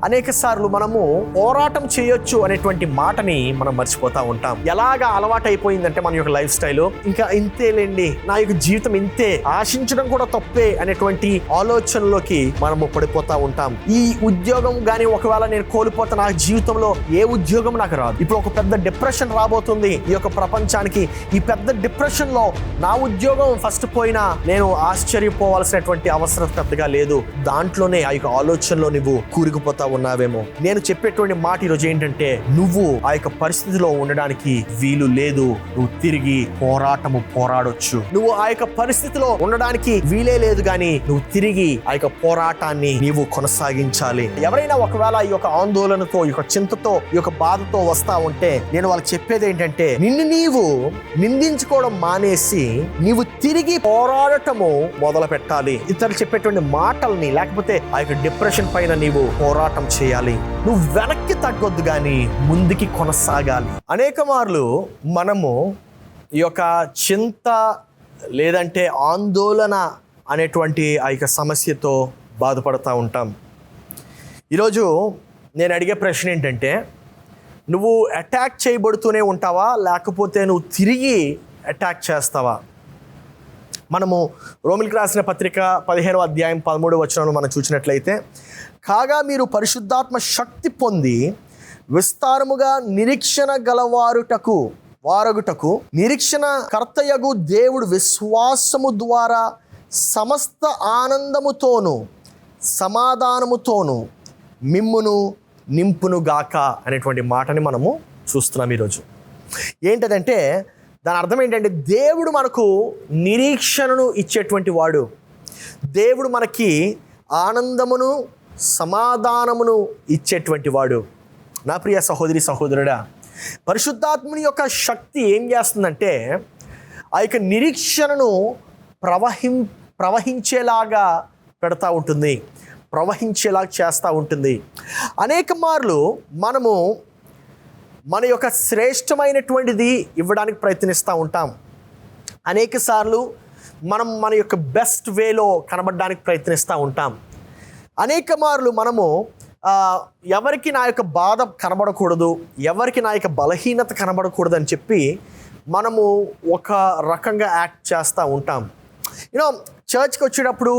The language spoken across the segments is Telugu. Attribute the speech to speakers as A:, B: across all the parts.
A: అనేక సార్లు మనము పోరాటం చేయొచ్చు అనేటువంటి మాటని మనం మర్చిపోతా ఉంటాం. ఎలాగా అలవాటైపోయిందంటే మన యొక్క లైఫ్ స్టైల్ ఇంకా ఇంతేలేండి, నా యొక్క జీవితం ఇంతే, ఆశించడం కూడా తప్పే అనేటువంటి ఆలోచనలోకి మనము పడిపోతా ఉంటాం. ఈ ఉద్యోగం గాని ఒకవేళ నేను కోల్పోతే నా జీవితంలో ఏ ఉద్యోగం నాకు రాదు. ఇప్పుడు ఒక పెద్ద డిప్రెషన్ రాబోతుంది ఈ యొక్క ప్రపంచానికి. ఈ పెద్ద డిప్రెషన్ లో నా ఉద్యోగం ఫస్ట్ పోయినా నేను ఆశ్చర్యపోవాల్సినటువంటి అవసరం పెద్దగా లేదు. దాంట్లోనే ఆ యొక్క ఆలోచనలో నువ్వు కూరుకుపోతా ఉన్నావేమో. నేను చెప్పేటువంటి మాట ఈరోజు ఏంటంటే, నువ్వు ఆ యొక్క పరిస్థితిలో ఉండడానికి వీలు లేదు. నువ్వు తిరిగి పోరాడొచ్చు. నువ్వు ఆ యొక్క పరిస్థితిలో ఉండడానికి వీలే లేదు, కానీ నువ్వు తిరిగి ఆ యొక్క పోరాటాన్ని నీవు కొనసాగించాలి. ఎవరైనా ఒకవేళ ఈ యొక్క ఆందోళనతో, ఈ యొక్క చింతతో, ఈ యొక్క బాధతో వస్తా ఉంటే నేను వాళ్ళకి చెప్పేది ఏంటంటే, నిన్ను నీవు నిందించుకోవడం మానేసి నీవు తిరిగి పోరాడటము మొదలు పెట్టాలి. ఇతరులు చెప్పేటువంటి మాటల్ని, లేకపోతే ఆ యొక్క డిప్రెషన్ పైన నీవు పోరాటం చేయాలి. నువ్వు వెనక్కి తగ్గొద్దు, కానీ ముందుకి కొనసాగాలి. అనేక మార్లు మనము ఈ యొక్క చింత లేదంటే ఆందోళన అనేటువంటి ఆ యొక్క సమస్యతో బాధపడుతూ ఉంటాం. ఈరోజు నేను అడిగే ప్రశ్న ఏంటంటే, నువ్వు అటాక్ చేయబడుతూనే ఉంటావా, లేకపోతే నువ్వు తిరిగి అటాక్ చేస్తావా? మనము రోమిలికి రాసిన పత్రిక 15వ అధ్యాయం 13వ వచనంలో మనం చూసినట్లయితే, కాగా మీరు పరిశుద్ధాత్మ శక్తి పొంది విస్తారముగా నిరీక్షణ వారగుటకు నిరీక్షణ కర్తయగు దేవుడు విశ్వాసము ద్వారా సమస్త ఆనందముతోను సమాధానముతోను మిమ్మును నింపును గాక అనేటువంటి మాటని మనము చూస్తున్నాం ఈరోజు. ఏంటదంటే, దాని అర్థం ఏంటంటే, దేవుడు మనకు నిరీక్షణను ఇచ్చేటువంటి వాడు. దేవుడు మనకి ఆనందమును సమాధానమును ఇచ్చేటువంటి వాడు. నా ప్రియ సహోదరి సహోదరుడా, పరిశుద్ధాత్ముని యొక్క శక్తి ఏం చేస్తుందంటే, ఆ యొక్క నిరీక్షణను ప్రవహించేలాగా పెడతా ఉంటుంది, ప్రవహించేలాగా చేస్తూ ఉంటుంది. అనేక మార్లు మనము మన యొక్క శ్రేష్టమైనటువంటిది ఇవ్వడానికి ప్రయత్నిస్తూ ఉంటాం. అనేక సార్లు మనం మన యొక్క బెస్ట్ వేలో కనబడడానికి ప్రయత్నిస్తూ ఉంటాం. అనేక మార్లు మనము ఎవరికి నా యొక్క బాధ కనబడకూడదు, ఎవరికి నా యొక్క బలహీనత కనబడకూడదు అని చెప్పి మనము ఒక రకంగా యాక్ట్ చేస్తూ ఉంటాం. చర్చ్కి వచ్చేటప్పుడు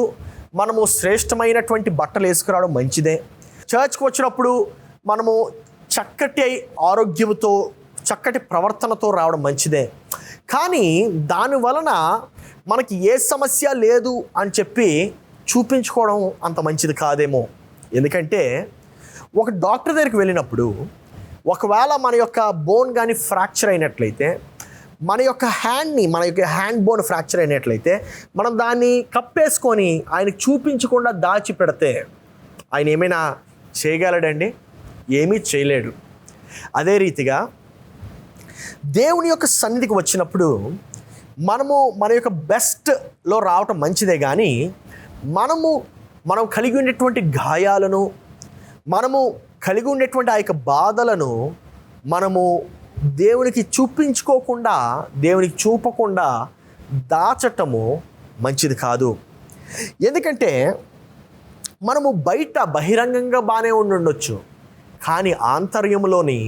A: మనము శ్రేష్టమైనటువంటి బట్టలు వేసుకురావడం మంచిదే. చర్చ్కి వచ్చినప్పుడు మనము చక్కటి ఆరోగ్యంతో, చక్కటి ప్రవర్తనతో రావడం మంచిదే. కానీ దాని వలన మనకి ఏ సమస్య లేదు అని చెప్పి చూపించుకోవడం అంత మంచిది కాదేమో. ఎందుకంటే ఒక డాక్టర్ దగ్గరికి వెళ్ళినప్పుడు ఒకవేళ మన యొక్క బోన్ కానీ ఫ్రాక్చర్ అయినట్లయితే, మన యొక్క హ్యాండ్ బోన్ ఫ్రాక్చర్ అయినట్లయితే, మనం దాన్ని కప్పేసుకొని ఆయనకు చూపించకుండా దాచి పెడితే ఆయన ఏమైనా చేయగలడండి? ఏమీ చేయలేడు. అదే రీతిగా దేవుని యొక్క సన్నిధికి వచ్చినప్పుడు మనము మన యొక్క బెస్ట్లో రావటం మంచిదే, కానీ మనం కలిగి ఉండేటువంటి గాయాలను, మనము కలిగి ఉండేటువంటి ఆ యొక్క బాధలను మనము దేవునికి చూపించుకోకుండా, దేవునికి చూపకుండా దాచటము మంచిది కాదు. ఎందుకంటే మనము బయట బహిరంగంగా బాగానే ఉండొచ్చు, కానీ ఆంతర్యంలోని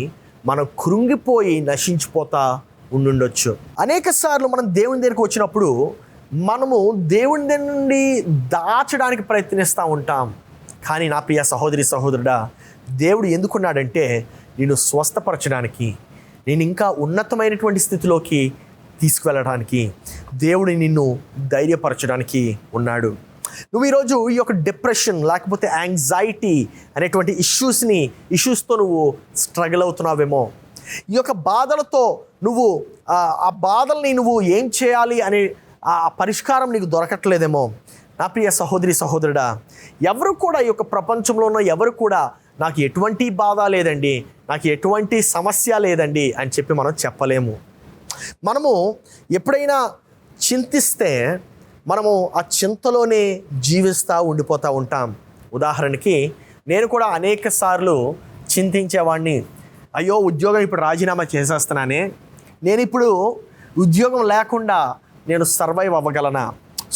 A: మనం కృంగిపోయి నశించిపోతా ఉండుండొచ్చు. అనేక సార్లు మనం దేవుని దగ్గరికి వచ్చినప్పుడు మనము దేవుని దగ్గర నుండి దాచడానికి ప్రయత్నిస్తూ ఉంటాం. కానీ నా ప్రియ సహోదరి సహోదరుడా, దేవుడు ఎందుకున్నాడంటే నిన్ను స్వస్థపరచడానికి, నేను ఇంకా ఉన్నతమైనటువంటి స్థితిలోకి తీసుకువెళ్ళడానికి, దేవుడు నిన్ను ధైర్యపరచడానికి ఉన్నాడు. నువ్వు ఈరోజు ఈ యొక్క డిప్రెషన్ లేకపోతే యాంగ్జైటీ అనేటువంటి ఇష్యూస్తో నువ్వు స్ట్రగుల్ అవుతున్నావేమో. ఈ యొక్క బాధలతో నువ్వు ఆ బాధల్ని నువ్వు ఏం చేయాలి అనే ఆ పరిష్కారం నీకు దొరకట్లేదేమో. నా ప్రియ సహోదరి సహోదరుడా, ఎవరు కూడా ఈ యొక్క ప్రపంచంలో ఉన్న ఎవరు కూడా నాకు ఎటువంటి బాధ లేదండి, నాకు ఎటువంటి సమస్య లేదండి అని చెప్పి మనం చెప్పలేము. మనము ఎప్పుడైనా చింతిస్తే మనము ఆ చింతలోనే జీవిస్తూ ఉండిపోతూ ఉంటాం. ఉదాహరణకి నేను కూడా అనేక సార్లు చింతించేవాడిని. అయ్యో, ఉద్యోగం ఇప్పుడు రాజీనామా చేసేస్తున్నానే, నేను ఇప్పుడు ఉద్యోగం లేకుండా నేను సర్వైవ్ అవ్వగలనా?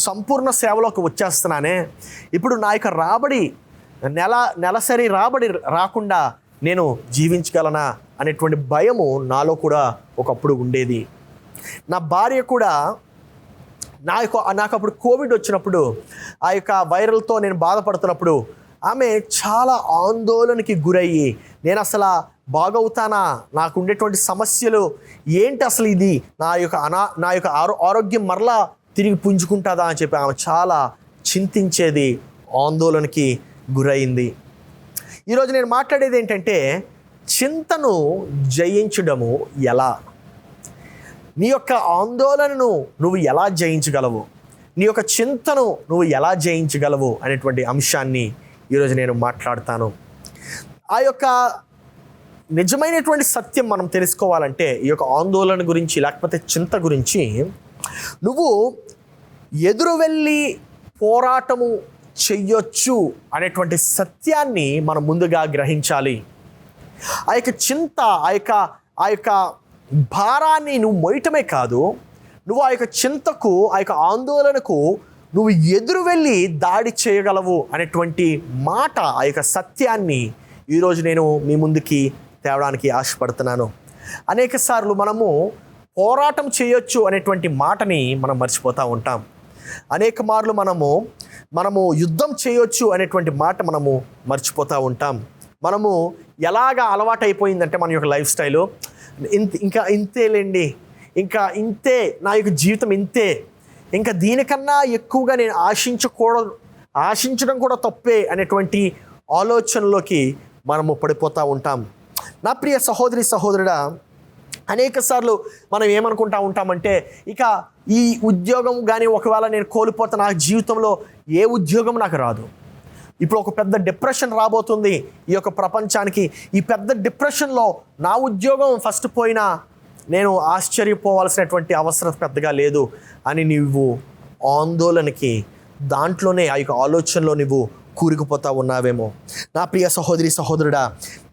A: సంపూర్ణ సేవలోకి వచ్చేస్తున్నానే, ఇప్పుడు నా యొక్క రాబడి నెలసరి రాబడి రాకుండా నేను జీవించగలనా అనేటువంటి భయము నాలో కూడా ఒకప్పుడు ఉండేది. నా భార్య కూడా నాకు అప్పుడు కోవిడ్ వచ్చినప్పుడు, ఆ యొక్క వైరల్తో నేను బాధపడుతున్నప్పుడు ఆమె చాలా ఆందోళనకి గురయ్యి, నేను అసలు బాగవుతానా, నాకు ఉండేటువంటి సమస్యలు ఏంటి, అసలు ఇది నా యొక్క ఆరోగ్యం మరలా తిరిగి పుంజుకుంటుందా అని చెప్పి ఆమె చాలా చింతించేది, ఆందోళనకి గురైంది. ఈరోజు నేను మాట్లాడేది ఏంటంటే, చింతను జయించడము ఎలా, నీ యొక్క ఆందోళనను నువ్వు ఎలా జయించగలవు, నీ యొక్క చింతను నువ్వు ఎలా జయించగలవు అనేటువంటి అంశాన్ని ఈరోజు నేను మాట్లాడతాను. ఆ యొక్క నిజమైనటువంటి సత్యం మనం తెలుసుకోవాలంటే, ఈ యొక్క ఆందోళన గురించి లేకపోతే చింత గురించి నువ్వు ఎదురు వెళ్ళి పోరాటము చెయ్యొచ్చు అనేటువంటి సత్యాన్ని మనం ముందుగా గ్రహించాలి. ఆ యొక్క చింత, ఆ యొక్క భారాన్ని నువ్వు మోయటమే కాదు, నువ్వు ఆ యొక్క చింతకు, ఆ యొక్క ఆందోళనకు నువ్వు ఎదురు వెళ్ళి దాడి చేయగలవు అనేటువంటి మాట, ఆ యొక్క సత్యాన్ని ఈరోజు నేను మీ ముందుకి తేవడానికి ఆశపడుతున్నాను. అనేక సార్లు మనము పోరాటం చేయొచ్చు అనేటువంటి మాటని మనం మర్చిపోతూ ఉంటాం. అనేక మార్లు మనము యుద్ధం చేయొచ్చు అనేటువంటి మాట మనము మర్చిపోతూ ఉంటాం. మనము ఎలాగా అలవాటైపోయిందంటే మన యొక్క లైఫ్ స్టైలు, ఇంకా ఇంతేలేండి, ఇంకా ఇంతే, నా యొక్క జీవితం ఇంతే, ఇంకా దీనికన్నా ఎక్కువగా నేను ఆశించడం కూడా తప్పే అనేటువంటి ఆలోచనలోకి మనము పడిపోతూ ఉంటాం. నా ప్రియ సహోదరి సహోదరుడా, అనేక సార్లు మనం ఏమనుకుంటా ఉంటామంటే, ఇక ఈ ఉద్యోగం కానీ ఒకవేళ నేను కోల్పోతే నా జీవితంలో ఏ ఉద్యోగం నాకు రాదు. ఇప్పుడు ఒక పెద్ద డిప్రెషన్ రాబోతుంది ఈ యొక్క ప్రపంచానికి. ఈ పెద్ద డిప్రెషన్లో నా ఉద్యోగం ఫస్ట్ పోయినా నేను ఆశ్చర్యపోవాల్సినటువంటి అవసరం పెద్దగా లేదు అని నువ్వు ఆందోళనకి, దాంట్లోనే ఆ యొక్క ఆలోచనలో నువ్వు కూరుకుపోతా ఉన్నావేమో. నా ప్రియ సహోదరి సహోదరుడా,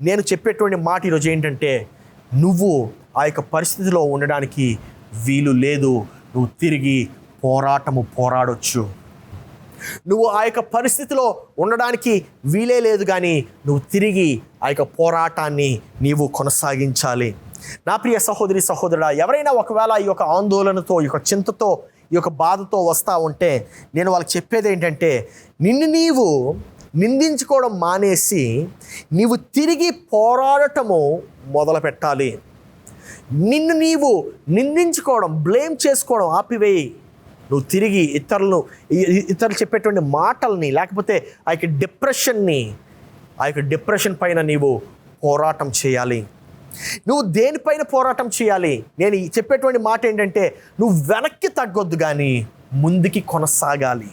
A: నేను చెప్పేటువంటి మాట ఈరోజు ఏంటంటే, నువ్వు ఆ యొక్క పరిస్థితిలో ఉండడానికి వీలు లేదు. నువ్వు తిరిగి పోరాడొచ్చు. నువ్వు ఆ యొక్క పరిస్థితిలో ఉండడానికి వీలే లేదు, కానీ నువ్వు తిరిగి ఆ యొక్క పోరాటాన్ని నీవు కొనసాగించాలి. నా ప్రియ సహోదరి సహోదరుడా, ఎవరైనా ఒకవేళ ఈ యొక్క ఆందోళనతో, ఈ యొక్క చింతతో, ఈ యొక్క బాధతో వస్తూ ఉంటే నేను వాళ్ళకి చెప్పేది ఏంటంటే, నిన్ను నీవు నిందించుకోవడం మానేసి నీవు తిరిగి పోరాడటము మొదలు పెట్టాలి. నిన్ను నీవు నిందించుకోవడం, బ్లేమ్ చేసుకోవడం ఆపివేయి. నువ్వు తిరిగి ఇతరులు చెప్పేటువంటి మాటల్ని, లేకపోతే ఆ యొక్క డిప్రెషన్ పైన నీవు పోరాటం చేయాలి. నువ్వు దేనిపైన పోరాటం చేయాలి? నేను చెప్పేటువంటి మాట ఏంటంటే, నువ్వు వెనక్కి తగ్గొద్దు కానీ ముందుకి కొనసాగాలి.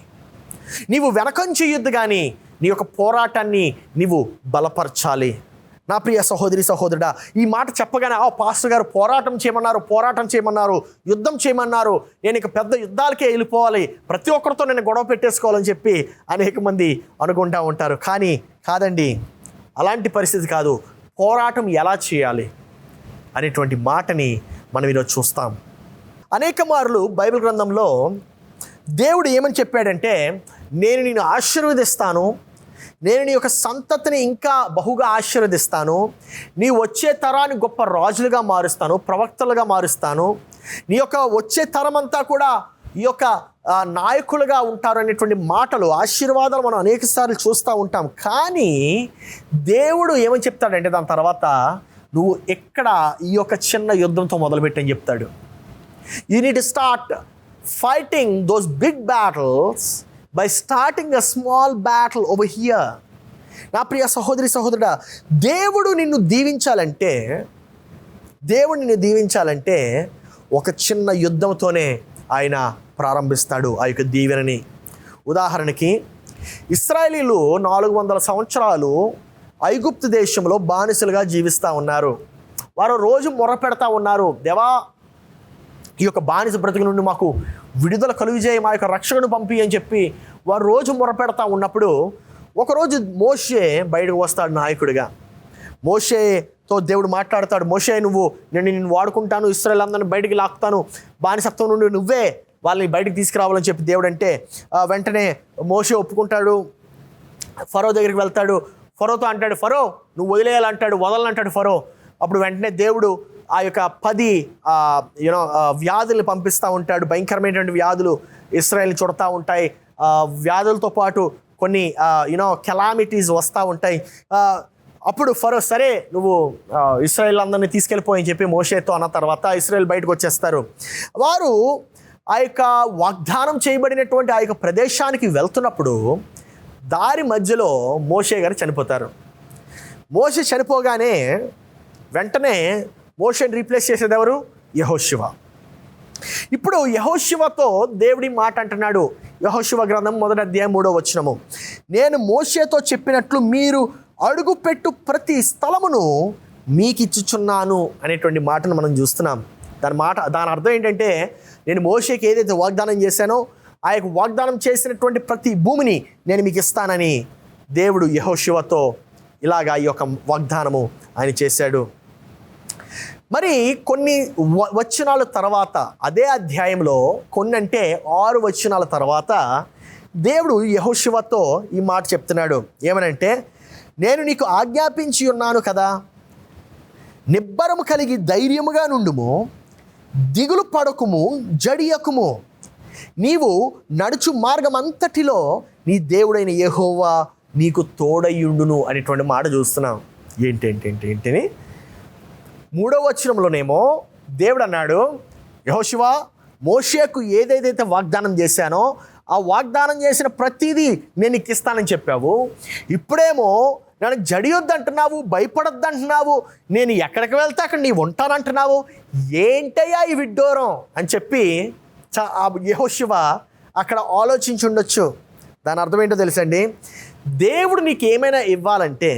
A: నీవు వెనకం చేయొద్దు కానీ నీ యొక్క పోరాటాన్ని నీవు బలపరచాలి. నా ప్రియ సహోదరి సహోదరుడా, ఈ మాట చెప్పగానే పాస్టర్ గారు పోరాటం చేయమన్నారు, యుద్ధం చేయమన్నారు, నేను ఇక పెద్ద యుద్ధాలకే వెళ్ళిపోవాలి, ప్రతి ఒక్కరితో నేను గొడవ పెట్టేసుకోవాలని చెప్పి అనేక మంది అనుకుంటూ ఉంటారు. కానీ కాదండి, అలాంటి పరిస్థితి కాదు. పోరాటం ఎలా చేయాలి అనేటువంటి మాటని మనం ఈరోజు చూస్తాం. అనేక మార్లు బైబిల్ గ్రంథంలో దేవుడు ఏమని చెప్పాడంటే, నేను నిన్ను ఆశీర్వదిస్తాను, నేను నీ యొక్క సంతతిని ఇంకా బహుగా ఆశీర్వదిస్తాను, నీ వచ్చే తరాన్ని గొప్ప రాజులుగా మారుస్తాను, ప్రవక్తలుగా మారుస్తాను, నీ యొక్క వచ్చే తరం అంతా కూడా ఈ యొక్క నాయకులుగా ఉంటారు అనేటువంటి మాటలు, ఆశీర్వాదాలు మనం అనేక సార్లు చూస్తూ ఉంటాం. కానీ దేవుడు ఏమని చెప్తాడంటే దాని తర్వాత, నువ్వు ఎక్కడ ఈ యొక్క చిన్న యుద్ధంతో మొదలుపెట్టని చెప్తాడు. You need to start fighting those big battles by starting a small battle over here. నా ప్రియ సహోదరి సహోదరుడా, దేవుడు నిన్ను దీవించాలంటే ఒక చిన్న యుద్ధంతోనే ఆయన ప్రారంభిస్తాడు ఆ యొక్క దీవెనని. ఉదాహరణకి, ఇశ్రాయేలీలు 400 సంవత్సరాలు ఐగుప్తు దేశంలో బానిసలుగా జీవిస్తూ ఉన్నారు. వారు రోజు మొర పెడతా ఉన్నారు, దేవా ఈ యొక్క బానిస బ్రతుకు నుండి మాకు విడుదల కలుగజేయి, మా యొక్క రక్షకుని పంపి అని చెప్పి వారు రోజు మొరపెడతా ఉన్నప్పుడు ఒకరోజు మోషే బయటకు వస్తాడు నాయకుడిగా. మోషేతో దేవుడు మాట్లాడతాడు, మోషే నేను నిన్ను వాడుకుంటాను, ఇశ్రాయేలు అందరిని బయటికి లాక్కుతాను, బానిసత్వం నుండి నువ్వే వాళ్ళని బయటికి తీసుకురావాలని చెప్పి దేవుడు అంటే వెంటనే మోషే ఒప్పుకుంటాడు. ఫరో దగ్గరికి వెళ్తాడు. ఫరోతో అంటాడు, ఫరో నువ్వు వదిలేయాలంటాడు, వదలనంటాడు ఫరో. అప్పుడు వెంటనే దేవుడు ఆ యొక్క 10 వ్యాధుల్ని పంపిస్తూ ఉంటాడు. భయంకరమైనటువంటి వ్యాధులు ఇశ్రాయేల్ని చుడతా ఉంటాయి. వ్యాధులతో పాటు కొన్ని కెలామిటీస్ వస్తూ ఉంటాయి. అప్పుడు ఫరో సరే నువ్వు ఇశ్రాయేల్ అందరినీ తీసుకెళ్ళిపోయి అని చెప్పి మోషేతో అన్న తర్వాత ఇశ్రాయేల్ బయటకు వచ్చేస్తారు. వారు ఆ యొక్క వాగ్దానం చేయబడినటువంటి ఆ యొక్క ప్రదేశానికి వెళ్తున్నప్పుడు దారి మధ్యలో మోషే గారు చనిపోతారు. మోషే చనిపోగానే వెంటనే మోషేని రీప్లేస్ చేసేది ఎవరు? యెహోషువ. ఇప్పుడు యెహోషువతో దేవుడి మాట అంటున్నాడు. యెహోషువ గ్రంథం 1వ అధ్యాయం 3వ వచనము, నేను మోషేతో చెప్పినట్లు మీరు అడుగుపెట్టు ప్రతి స్థలమును మీకు ఇచ్చుచున్నాను అనేటువంటి మాటను మనం చూస్తున్నాం. దాని అర్థం ఏంటంటే, నేను మోషేకి ఏదైతే వాగ్దానం చేశానో ఆ యొక్క వాగ్దానం చేసినటువంటి ప్రతి భూమిని నేను మీకు ఇస్తానని దేవుడు యెహోషువతో ఇలాగా ఈ యొక్క వాగ్దానము ఆయన చేశాడు. మరి కొన్ని వచనాల తర్వాత అదే అధ్యాయంలో కొన్ని అంటే 6 వచనాల తర్వాత దేవుడు యెహోషువతో ఈ మాట చెప్తున్నాడు. ఏమనంటే, నేను నీకు ఆజ్ఞాపించి ఉన్నాను కదా, నిబ్బరము కలిగి ధైర్యముగా నుండుము, దిగులు పడకుము, జడియకుము, నీవు నడుచు మార్గం అంతటిలో నీ దేవుడైన యెహోవా నీకు తోడయ్యుండును అనేటువంటి మాట చూస్తున్నాం. ఏంటని 3వ వచనంలోనేమో దేవుడు అన్నాడు, యెహోషువ మోషేకు ఏదైతే వాగ్దానం చేశానో ఆ వాగ్దానం చేసిన ప్రతిదీ నేను నీకు ఇస్తానని చెప్పావు. ఇప్పుడేమో నన్ను జడియొద్దంటున్నావు, భయపడొద్దంటున్నావు, నేను ఎక్కడికి వెళ్తే అక్కడ నీ ఉంటానంటున్నావు, ఏంటయ్యా ఈ విడ్డూరం అని చెప్పి యెహోషువ అక్కడ ఆలోచించి ఉండొచ్చు. దాని అర్థం ఏంటో తెలుసండి, దేవుడు నీకు ఏమైనా ఇవ్వాలంటే,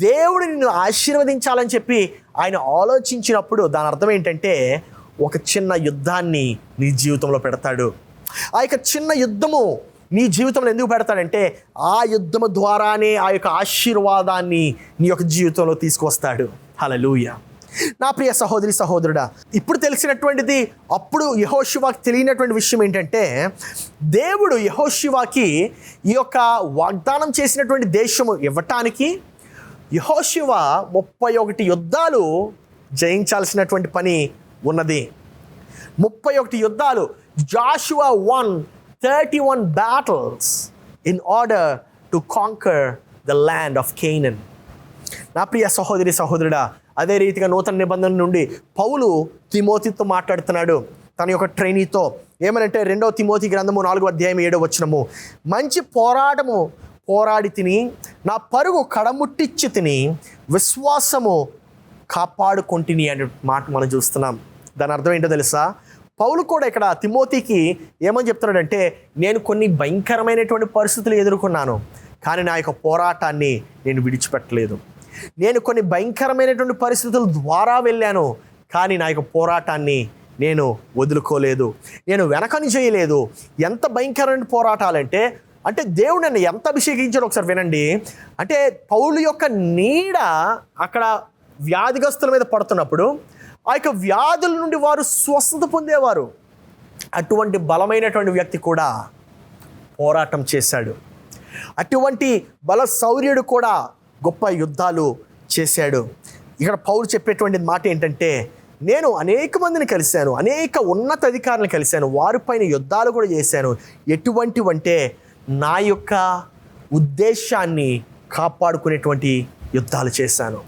A: దేవుడు నిన్ను ఆశీర్వదించాలని చెప్పి ఆయన ఆలోచించినప్పుడు దాని అర్థం ఏంటంటే, ఒక చిన్న యుద్ధాన్ని నీ జీవితంలో పెడతాడు. ఆ యొక్క చిన్న యుద్ధము నీ జీవితంలో ఎందుకు పెడతాడంటే, ఆ యుద్ధము ద్వారానే ఆ యొక్క ఆశీర్వాదాన్ని నీ యొక్క జీవితంలో తీసుకొస్తాడు. హల్లెలూయా. నా ప్రియ సహోదరి సహోదరుడా, ఇప్పుడు తెలిసినటువంటిది అప్పుడు యెహోషువకి తెలియనటువంటి విషయం ఏంటంటే, దేవుడు యెహోషువకి ఈ యొక్క వాగ్దానం చేసినటువంటి దేశము ఇవ్వటానికి యెహోషువ 31 యుద్ధాలు జయించాల్సినటువంటి పని ఉన్నది. 31 యుద్ధాలు. Jashuva won 31 battles in order to conquer the land of Canaan. నా ప్రియ సహోదరి సహోదరుడా, అదే రీతిగా నూతన నిబంధన నుండి పౌలు తిమోతితో మాట్లాడుతున్నాడు, తన యొక్క ట్రైనీతో. ఏమనంటే 2వ తిమోతి గ్రంథము 4వ అధ్యాయం 7వ వచనము, మంచి పోరాటము పోరాడి తిని నా పరుగు కడముట్టిచ్చి తిని విశ్వాసము కాపాడుకొంటిని అనే మాట మనం చూస్తున్నాం. దాని అర్థం ఏంటో తెలుసా, పౌలు కూడా ఇక్కడ తిమోతికి ఏమని చెప్తున్నాడంటే, నేను కొన్ని భయంకరమైనటువంటి పరిస్థితులు ఎదుర్కొన్నాను, కానీ నా యొక్క పోరాటాన్ని నేను విడిచిపెట్టలేదు. నేను కొన్ని భయంకరమైనటువంటి పరిస్థితుల ద్వారా వెళ్ళాను, కానీ నా యొక్క పోరాటాన్ని నేను వదులుకోలేదు, నేను వెనకని చేయలేదు. ఎంత భయంకరమైన పోరాటాలంటే, అంటే దేవుడు నన్ను ఎంత అభిషేకించాడు ఒకసారి వినండి. అంటే పౌలు యొక్క నీడ అక్కడ వ్యాధిగ్రస్తుల మీద పడుతున్నప్పుడు ఆ యొక్క వ్యాధుల నుండి వారు స్వస్థత పొందేవారు. అటువంటి బలమైనటువంటి వ్యక్తి కూడా పోరాటం చేశాడు. అటువంటి బల శౌర్యుడు కూడా గొప్ప యుద్ధాలు చేశాడు. ఇక్కడ పౌలు చెప్పేటువంటి మాట ఏంటంటే, నేను అనేక మందిని కలిశాను, అనేక ఉన్నత అధికారులను కలిశాను, వారిపైన యుద్ధాలు కూడా చేశాను. ఎటువంటివంటే నా యొక్క ఉద్దేశాన్ని కాపాడుకునేటువంటి యుద్ధాలు చేశాను,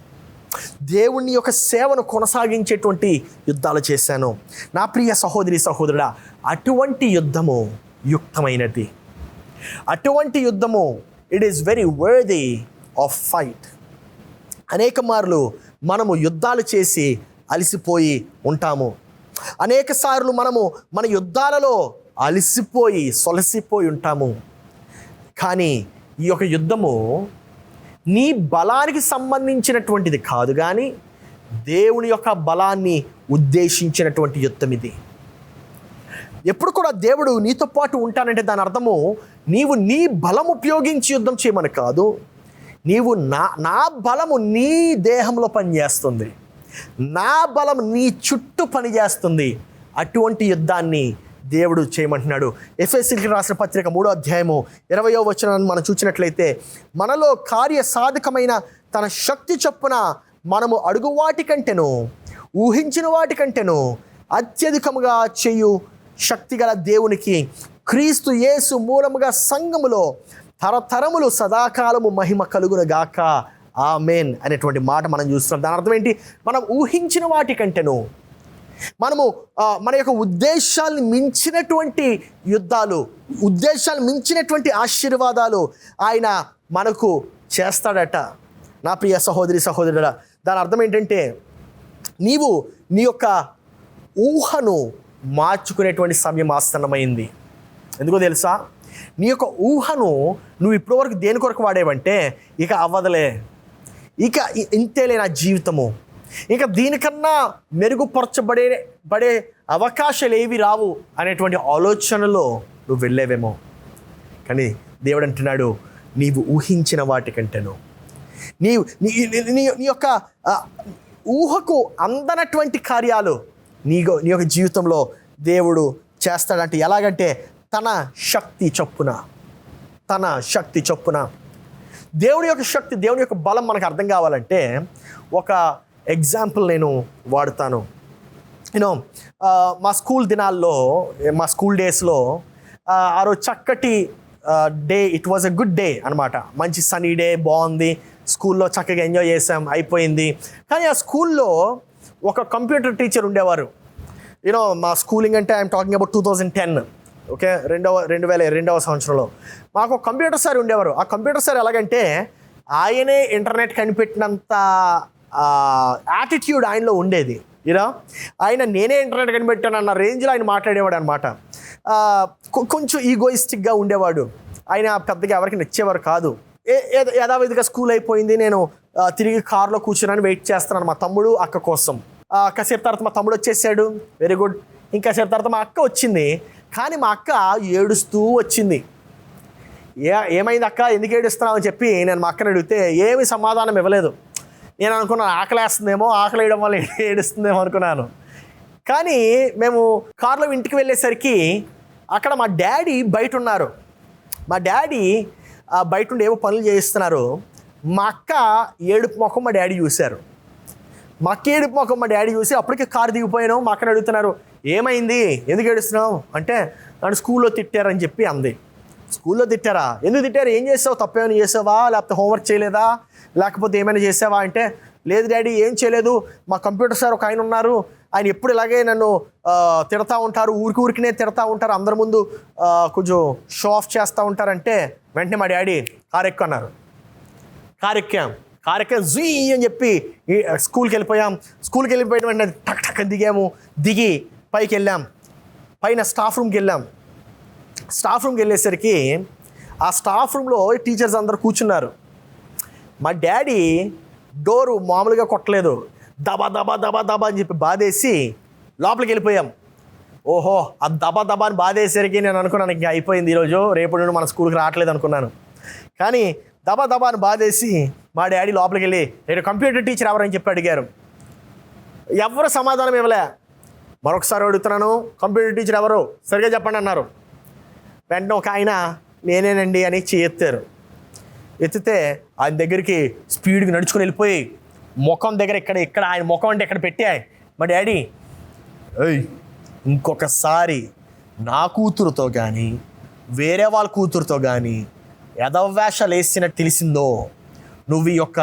A: దేవుని యొక్క సేవను కొనసాగించేటువంటి యుద్ధాలు చేశాను. నా ప్రియ సహోదరి సహోదరుడా, అటువంటి యుద్ధము యుక్తమైనది. అటువంటి యుద్ధము it is very worthy of fight. అనేక మార్లు మనము యుద్ధాలు చేసి అలసిపోయి ఉంటాము. అనేక సార్లు మనము మన యుద్ధాలలో అలసిపోయి సొలసిపోయి ఉంటాము. కానీ ఈ యొక్క యుద్ధము నీ బలానికి సంబంధించినటువంటిది కాదు, కానీ దేవుని యొక్క బలాన్ని ఉద్దేశించినటువంటి యుద్ధం ఇది. ఎప్పుడు కూడా దేవుడు నీతో పాటు ఉంటానంటే దాని అర్థము నీవు నీ బలం ఉపయోగించి యుద్ధం చేయమని కాదు, నీవు నా బలము నీ దేహంలో పనిచేస్తుంది, నా బలం నీ చుట్టూ పనిచేస్తుంది. అటువంటి యుద్ధాన్ని దేవుడు చేయమంటున్నాడు. ఎఫెసీయులకు రాసిన పత్రిక 3వ అధ్యాయము 20వ వచనాన్ని మనం చూసినట్లయితే, మనలో కార్యసాధకమైన తన శక్తి చొప్పున మనము అడుగు వాటి కంటేను ఊహించిన వాటి కంటేను అత్యధికముగా చేయు శక్తిగల దేవునికి క్రీస్తు యేసు మూలముగా సంఘములో తరతరములు సదాకాలము మహిమ కలుగునుగాక, ఆమేన్ అనేటువంటి మాట మనం చూస్తున్నాం. దాని అర్థం ఏంటి? మనం ఊహించిన వాటి కంటేను, మనము మన యొక్క ఉద్దేశాలను మించినటువంటి యుద్ధాలు, ఉద్దేశాలను మించినటువంటి ఆశీర్వాదాలు ఆయన మనకు చేస్తాడట. నా ప్రియ సహోదరి సహోదరుడా, దాని అర్థం ఏంటంటే, నీవు నీ యొక్క ఊహను మార్చుకునేటువంటి సమయం ఆసన్నమైంది. ఎందుకో తెలుసా? నీ యొక్క ఊహను నువ్వు ఇప్పటివరకు దేని కొరకు వాడేవంటే, ఇక అవ్వదులే, ఇక ఇంతేలే నా జీవితము, ఇంకా దీనికన్నా మెరుగుపరచబడే అవకాశాలు ఏవి రావు అనేటువంటి ఆలోచనలో నువ్వు వెళ్ళేవేమో. కానీ దేవుడు అంటున్నాడు, నీవు ఊహించిన వాటికంటేను, నీ యొక్క ఊహకు అందనటువంటి కార్యాలు నీ యొక్క జీవితంలో దేవుడు చేస్తాడంటే ఎలాగంటే తన శక్తి చొప్పున. దేవుని యొక్క శక్తి, దేవుని యొక్క బలం మనకు అర్థం కావాలంటే ఒక ఎగ్జాంపుల్ నేను వాడుతాను. మా స్కూల్ దినాల్లో, మా స్కూల్ డేస్లో ఆ రోజు చక్కటి day, it was a good day అనమాట. మంచి సనీ డే, బాగుంది, స్కూల్లో చక్కగా ఎంజాయ్ చేసాం, అయిపోయింది. కానీ ఆ స్కూల్లో ఒక కంప్యూటర్ టీచర్ ఉండేవారు. మా స్కూలింగ్ అంటే ఐఎమ్ టాకింగ్ అబౌట్ 2010, ఓకే, 2002వ సంవత్సరంలో మాకు కంప్యూటర్ సార్ ఉండేవారు. ఆ కంప్యూటర్ సార్ ఎలాగంటే, ఆయనే ఇంటర్నెట్ కనిపెట్టినంత యాటిట్యూడ్ ఆయనలో ఉండేది. ఆయన నేనే ఇంటర్నెట్ కనిపెట్టాను అన్న రేంజ్లో ఆయన మాట్లాడేవాడు అనమాట. కొంచెం ఈగోయిస్టిక్గా ఉండేవాడు. ఆయన పెద్దగా ఎవరికి నచ్చేవారు కాదు. యథావిధిగా స్కూల్ అయిపోయింది, నేను తిరిగి కారులో కూర్చున్నాను, వెయిట్ చేస్తున్నాను మా తమ్ముడు అక్క కోసం. కాసేపు తర్వాత మా తమ్ముడు వచ్చేసాడు, వెరీ గుడ్. ఇంకాసేపు తర్వాత మా అక్క వచ్చింది. కానీ మా అక్క ఏడుస్తూ వచ్చింది. ఏమైంది అక్క, ఎందుకు ఏడుస్తున్నావు అని చెప్పి నేను మా అక్కని అడిగితే ఏమి సమాధానం ఇవ్వలేదు. నేను అనుకున్నాను ఆకలేస్తుందేమో, ఆకలి వేయడం వల్ల ఏడుస్తుందేమో అనుకున్నాను. కానీ మేము కారులో ఇంటికి వెళ్ళేసరికి అక్కడ మా డాడీ బయట ఉన్నారు. మా డాడీ బయట ఉండి ఏవో పనులు చేయిస్తున్నారు. మా అక్క ఏడుపు ముఖం మా డాడీ చూశారు. మా అక్క ఏడుపు ముఖం మా డాడీ చూసి అప్పటికే కారు దిగిపోయాను. మా అక్కని అడుగుతున్నారు, ఏమైంది, ఎందుకు ఏడుస్తున్నావు అంటే, నన్ను స్కూల్లో తిట్టారని చెప్పి అంది. స్కూల్లో తిట్టారా? ఎందుకు తిట్టారు? ఏం చేసావు? తప్పేమైనా చేసావా? లేకపోతే హోంవర్క్ చేయలేదా? లేకపోతే ఏమైనా చేసావా అంటే, లేదు డాడీ, ఏం చేయలేదు. మా కంప్యూటర్ సార్ ఒక ఆయన ఉన్నారు, ఆయన ఎప్పుడు ఇలాగే నన్ను తిడతా ఉంటారు, ఊరికినే తిడతా ఉంటారు, అందరి ముందు కొంచెం షో ఆఫ్ చేస్తూ ఉంటారంటే వెంటనే మా డాడీ కారు ఎక్కు అన్నారు. కారు ఎక్కాం జీ అని చెప్పి స్కూల్కి వెళ్ళిపోయాం. స్కూల్కి వెళ్ళిపోయిన వెంటనే టక్ టక్ దిగాము. దిగి పైకి వెళ్ళాం. పైన స్టాఫ్ రూమ్కి వెళ్ళాం. స్టాఫ్ రూమ్కి వెళ్ళేసరికి ఆ స్టాఫ్ రూమ్లో టీచర్స్ అందరు కూర్చున్నారు. మా డాడీ డోరు మామూలుగా కొట్టలేదు, దబా దబా దబా దబా అని చెప్పి బాధేసి లోపలికి వెళ్ళిపోయాం. ఓహో, ఆ దబా దబా అని బాధేసరికి నేను అనుకున్నాను ఇంకా అయిపోయింది ఈరోజు, రేపటి నుండి మన స్కూల్కి రావట్లేదు అనుకున్నాను. కానీ దబా దబా అని బాధేసి మా డాడీ లోపలికి వెళ్ళి, నేను కంప్యూటర్ టీచర్ ఎవరని చెప్పి అడిగారు. ఎవరు సమాధానం ఇవ్వలే. మరొకసారి అడుగుతున్నాను, కంప్యూటర్ టీచర్ ఎవరు, సరిగా చెప్పండి అన్నారు. వెంటనే ఒక ఆయన నేనేనండి అని ఎత్తారు. ఎత్తితే ఆయన దగ్గరికి స్పీడ్గా నడుచుకుని వెళ్ళిపోయి ముఖం దగ్గర ఇక్కడ ఆయన ముఖం అంటే ఇక్కడ పెట్టాయి. మా డాడీ, ఇంకొకసారి నా కూతురుతో కానీ వేరే వాళ్ళ కూతురుతో కానీ యథవేషాలు వేసినట్టు తెలిసిందో నువ్వు ఈ యొక్క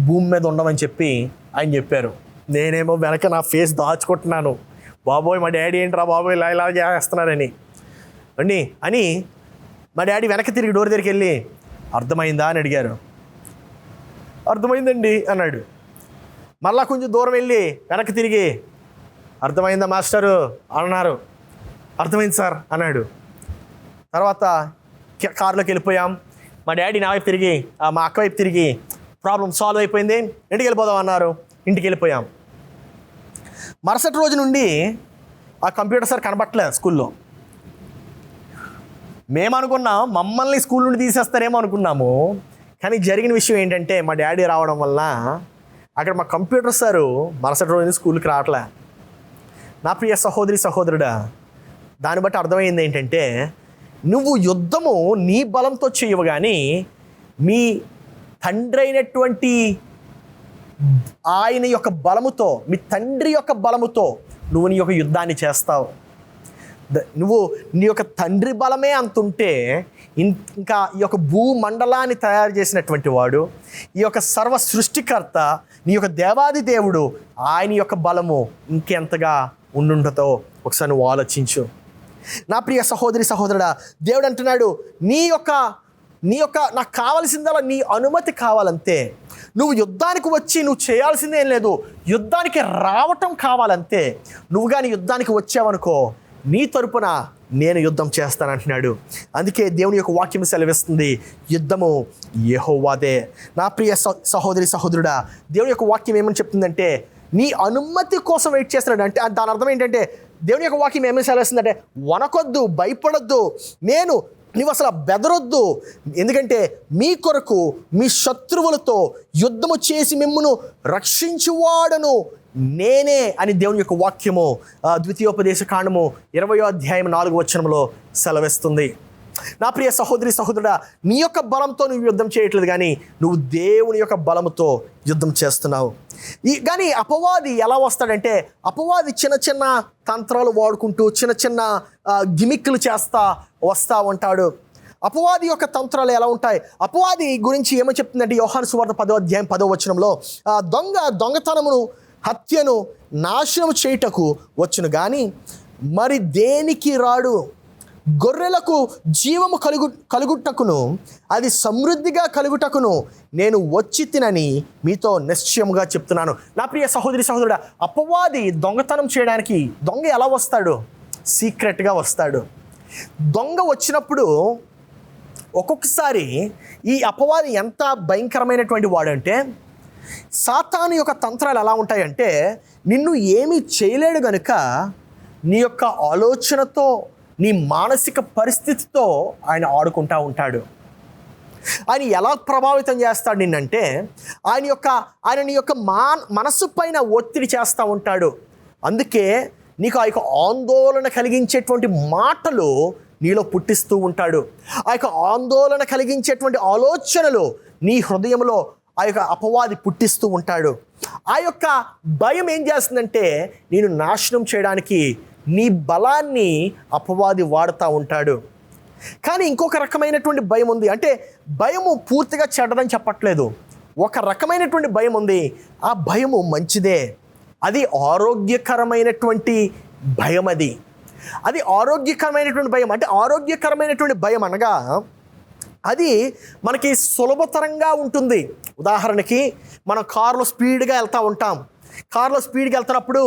A: భూమి మీద ఉండవని చెప్పి ఆయన చెప్పారు. నేనేమో వెనక నా ఫేస్ దాచుకుంటున్నాను, బాబోయ్ మా డాడీ ఏంట్రా బాబోయ్ ఇలా చేస్తున్నారని అని మా డాడీ వెనక్కి తిరిగి డోర్ దగ్గరికి వెళ్ళి, అర్థమైందా అని అడిగారు. అర్థమైందండి అన్నాడు. మళ్ళా కొంచెం దూరం వెళ్ళి వెనక్కి తిరిగి, అర్థమైందా మాస్టరు అన్నారు. అర్థమైంది సార్ అన్నాడు. తర్వాత కారులోకి వెళ్ళిపోయాం. మా డాడీ నా వైపు తిరిగి మా అక్క వైపు తిరిగి, ప్రాబ్లం సాల్వ్ అయిపోయింది, ఇంటికి వెళ్ళిపోదాం అన్నారు. ఇంటికి వెళ్ళిపోయాం. మరుసటి రోజు నుండి ఆ కంప్యూటర్ సార్ కనబట్టలేదు స్కూల్లో. మేము అనుకున్నాం మమ్మల్ని స్కూల్ నుండి తీసేస్తారేమో అనుకున్నాము. కానీ జరిగిన విషయం ఏంటంటే, మా డాడీ రావడం వల్ల అక్కడ మా కంప్యూటర్ సారు మరుసటి రోజు స్కూల్కి రావట్లే. నా ప్రియ సహోదరి సహోదరుడా, దాన్ని బట్టి అర్థమైంది ఏంటంటే, నువ్వు యుద్ధము నీ బలంతో చేయవు, కానీ మీ తండ్రి అయినటువంటి ఆయన యొక్క బలముతో, మీ తండ్రి యొక్క బలముతో నువ్వు నీ యొక్క యుద్ధాన్ని చేస్తావు. నువ్వు నీ యొక్క తండ్రి బలమే అంతుంటే ఇంకా ఈ యొక్క భూమండలాన్ని తయారు చేసినటువంటి వాడు, ఈ యొక్క సర్వ సృష్టికర్త, నీ యొక్క దేవాది దేవుడు, ఆయన యొక్క బలము ఇంకెంతగా ఉండుండతో ఒకసారి నువ్వు ఆలోచించు. నా ప్రియ సహోదరి సహోదరుడా, దేవుడు అంటున్నాడు, నీ యొక్క నాకు కావాల్సిందలా నీ అనుమతి కావాలంతే. నువ్వు యుద్ధానికి వచ్చి నువ్వు చేయాల్సిందేం లేదు, యుద్ధానికి రావటం కావాలంతే. నువ్వు కానీ యుద్ధానికి వచ్చావనుకో, నీ తరపున నేను యుద్ధం చేస్తానంటున్నాడు. అందుకే దేవుని యొక్క వాక్యం సెలవిస్తుంది, యుద్ధము యెహోవాదే. నా ప్రియ సహోదరి సహోదరుడా, దేవుని యొక్క వాక్యం ఏమని చెప్తుందంటే, నీ అనుమతి కోసం వెయిట్ చేస్తున్నాడు. అంటే దాని అర్థం ఏంటంటే, దేవుని యొక్క వాక్యం ఏమేమి సెలవిస్తుందంటే, వనకొద్దు, భయపడొద్దు, నువ్వు అసలు బెదరొద్దు, ఎందుకంటే మీ కొరకు మీ శత్రువులతో యుద్ధము చేసి మిమ్మును రక్షించువాడను నేనే అని దేవుని యొక్క వాక్యము ద్వితీయోపదేశ కాండము 20వ అధ్యాయం 4వ వచనంలో సెలవిస్తుంది. నా ప్రియ సహోదరి సహోదరుడా, నీ యొక్క బలంతో నువ్వు యుద్ధం చేయట్లేదు, కానీ నువ్వు దేవుని యొక్క బలముతో యుద్ధం చేస్తున్నావు. కానీ అపవాది ఎలా వస్తాడంటే, అపవాది చిన్న చిన్న తంత్రాలు వాడుకుంటూ చిన్న చిన్న గిమిక్కులు చేస్తా వస్తూ ఉంటాడు. అపవాది యొక్క తంత్రాలు ఎలా ఉంటాయి? అపవాది గురించి ఏమో చెప్తుందంటే, యోహాను సువార్త 10వ అధ్యాయం 10వ వచనంలో, దొంగతనమును హత్యను నాశనం చేయుటకు వచ్చును, కానీ మరి దేనికి రాడు. గొర్రెలకు జీవము కలుగుటకును అది సమృద్ధిగా కలుగుటకును నేను వచ్చి తినని మీతో నిశ్చయముగా చెప్తున్నాను. నా ప్రియ సహోదరి సహోదరుడా, అపవాది దొంగతనం చేయడానికి దొంగ ఎలా వస్తాడు? సీక్రెట్గా వస్తాడు. దొంగ వచ్చినప్పుడు ఒక్కొక్కసారి ఈ అపవాది ఎంత భయంకరమైనటువంటి వాడంటే, సాతాను యొక్క తంత్రాలు ఎలా ఉంటాయంటే, నిన్ను ఏమీ చేయలేడు గనుక నీ యొక్క ఆలోచనతో, నీ మానసిక పరిస్థితితో ఆయన ఆడుకుంటూ ఉంటాడు. ఆయన ఎలా ప్రభావితం చేస్తాడు నిన్నంటే, ఆయన నీ యొక్క మనస్సు పైన ఒత్తిడి చేస్తూ ఉంటాడు. అందుకే నీకు ఆ యొక్క ఆందోళన కలిగించేటువంటి మాటలు నీలో పుట్టిస్తూ ఉంటాడు. ఆ యొక్క ఆందోళన కలిగించేటువంటి ఆలోచనలు నీ హృదయంలో ఆ యొక్క అపవాది పుట్టిస్తూ ఉంటాడు. ఆ యొక్క భయం ఏం చేస్తుందంటే, నేను నాశనం చేయడానికి నీ బలాన్ని అపవాది వాడుతూ ఉంటాడు. కానీ ఇంకొక రకమైనటువంటి భయం ఉంది. అంటే భయము పూర్తిగా చెడ్డదని చెప్పట్లేదు, ఒక రకమైనటువంటి భయం ఉంది. ఆ భయము మంచిదే, అది ఆరోగ్యకరమైనటువంటి భయం. అది ఆరోగ్యకరమైనటువంటి భయం. అంటే ఆరోగ్యకరమైనటువంటి భయం అనగా అది మనకి సులభతరంగా ఉంటుంది. ఉదాహరణకి మనం కారులో స్పీడ్గా వెళ్తూ ఉంటాం. కారులో స్పీడ్గా వెళ్తున్నప్పుడు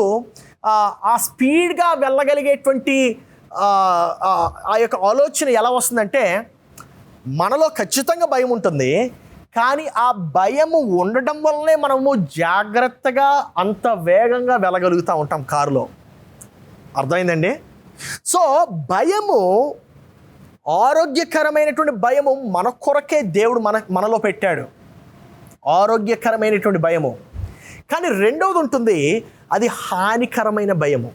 A: ఆ స్పీడ్గా వెళ్ళగలిగేటువంటి ఆ యొక్క ఆలోచన ఎలా వస్తుందంటే, మనలో ఖచ్చితంగా భయం ఉంటుంది, కానీ ఆ భయము ఉండడం వల్లనే మనము జాగ్రత్తగా అంత వేగంగా వెళ్ళగలుగుతూ ఉంటాం కారులో. అర్థమైందండి? సో భయము, ఆరోగ్యకరమైనటువంటి భయము మన కొరకే దేవుడు మనలో పెట్టాడు, ఆరోగ్యకరమైనటువంటి భయము. కానీ రెండవది ఉంటుంది, అది హానికరమైన భయము.